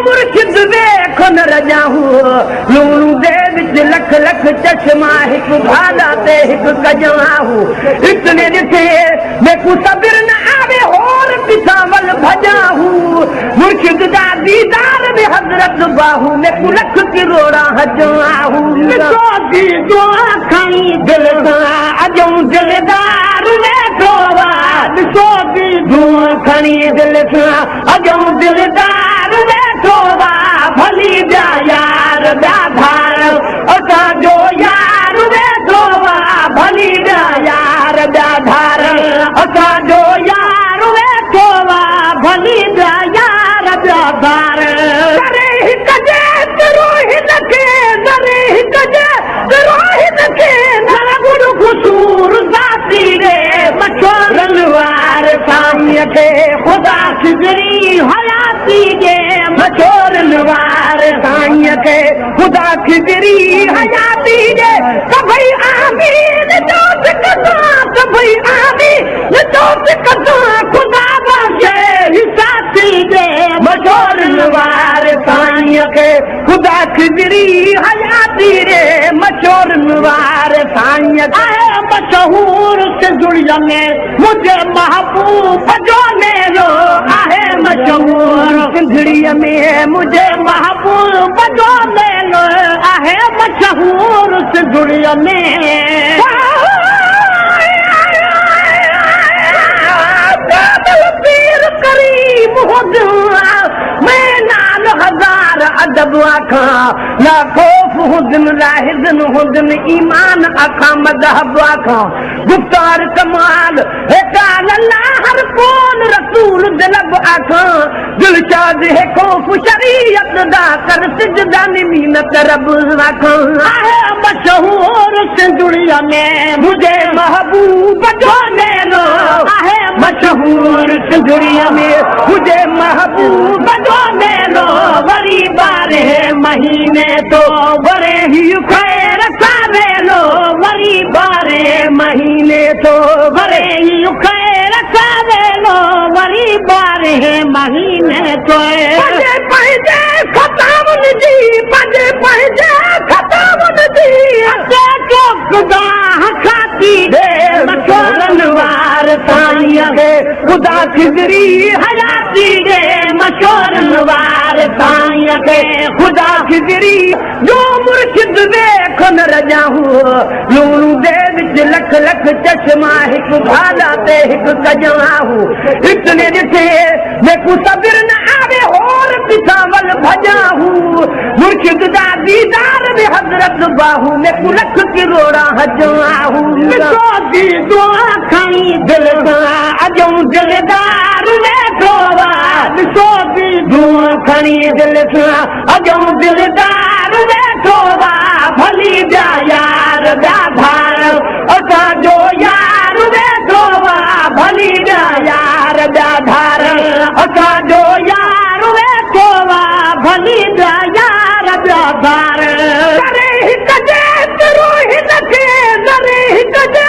मुर्शिद देखो न रजाहू लूणू दे विच लख लख चश्मा हिक भाला ते हिक कजाहू इतने ॾिठे मेकू सबिर न आवे होर पिसावल भजाहू मुर्शिद दा दीदार में हज़रत बाहू मेकू लख किरोड़ा हजाहू सोदी दुआ खणी दिल सां अजो दिलदार वेठो सोदी दुआ खणी दिल सां अजो दिलदार वेठो भली जा यार धार असांजो यार वेठो भली जा यार धार असांजो यार वेठो भली जा यार धार करे हिक जे रोहिन खे करे हिक जे रोहिन खे न गुरु ख़ुशूर ज़ाती रे मछोरन वार साईं खे ख़ुदा सिजरी हयाती जे मछोरन वार साईं खे ख़ुदा सिजरी हयाती जे सभई आमीन जोत कसां सभई आमीन जोत कसां ख़ुदा बख़्शे हिसाती जे मछोरन वार साईं खे ख़ुदा सिजरी हयाती रे मछोरन वार साईं खे मशहूर सिंधुड़ीअ में मुझे महबूब जो मेलो आहे मशहूर सिंधुड़ीअ में मुझे महबूब जो मेलो आहे मशहूर सिंधुड़ीअ में पीर करीम मैं नाल हजार अदब आखां ना खौफ हुजन लाहिदन हुजन ईमान आखां मज़हब आखां गुफ्तार कमाल है काल अल्लाह हर कौन रसूल दिलब आखां दिलशाद है खौफ शरीयत दा कर सिजदा निमीन करब आखां आहे मशहूर सिंधुड़ीअ में मुझे महबूब जो मेलो आहे मशहूर सिंधुड़ीअ में मुझे महबूब जो मेलो वरी 12 महीने तो वरे ही खैर सावेलो वरी 12 महीने तो वरे ही खैर सावेलो वरी 12 महीने तो पंहिंजे खतावन जी पंहिंजे खतावन जी ख़ुदा खाती दे मछोरन वार साईं खे ख़ुदा सिजरी हयाती दे मछोरन वार साईं खे ख़ुदा सिजरी जो मुर्शिद देखो न रजाहू लूणू दे विच लख लख चश्मा हिक भाला ते हिक कजाहू इतने ॾिठे मेकू सबिर न आवे होर पिसावल भजाहू मुर्शिद दा दीदार में हज़रत बाहू मेकू लख किरोड़ा हजाहू सोदी दुआ खणी दिल सां अजो दिलदार वेठो सोदी दुआ खणी दिल सां अजो दिलदार वेठो भली जा यार धार असांजो यार वेठो भली जा यार धार असांजो यार वेठो भली जा यार धार करे हिक जे रोहिन खे करे हिक जे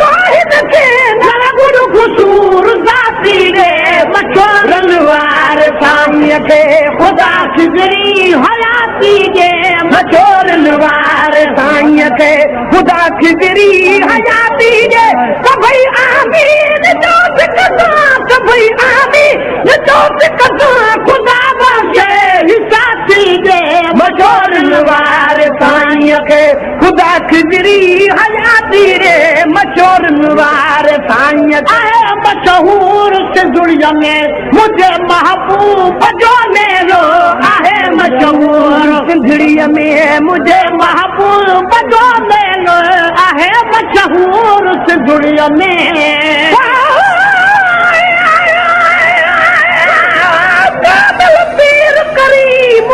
रोहिन खे न गुरु ख़ुशूर ज़ाती रे मछोरन वार साईं खे ख़ुदा सिजरी हयाती जे मछोरन वार साईं खे ख़ुदा सिजरी हयाती जे सभई आमीन जोत कसां सभई आमीन जोत कसां ख़ुदा बख़्शे हिसाती जे मछोरन वार साईं खे ख़ुदा सिजरी हयाती रे मछोरन वार साईं आहे मशहूर सिंधुड़ीअ में मुझे महबूब जो मेलो आहे मशहूर सिंधुड़ीअ में मुझे महबूब जो मेलो आहे मशहूर सिंधुड़ीअ में पीर करीम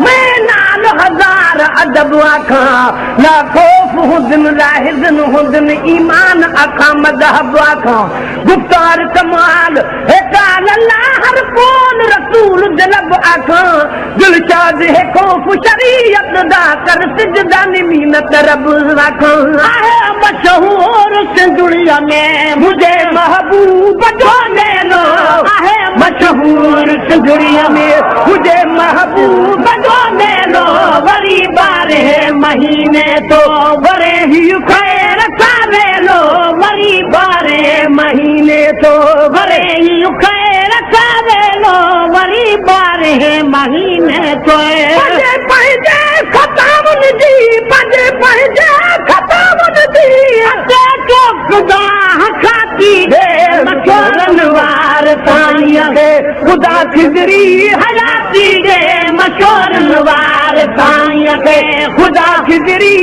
मैं नाल हजार अदब आखां ना खौफ हुजन लाहिदन हुजन ईमान आखां मज़हब आखां गुफ्तार कमाल है काल अल्लाह हर कौन रसूल दिलब आखां दिलशाद है खौफ शरीयत दा कर सिजदा निमीनत रब आखां आहे मशहूर सिंधुड़िया में मुझे महबूब जो ले लो आहे मशहूर सिंधुड़िया में मुझे महबूब जो ले लो वरी 12 महीने तो वरे ही खैर सावे लो वरी 12 महीने तो वरे ही खैर सावे लो वरी 12 महीने तो पंहिंजे खतावन जी पंहिंजे खतावन जी तो खुदा खाती है मशोरन वार ताईं खे खुदा खिजरी हयाती है मशोरन वार ताईं खे खुदा खिजरी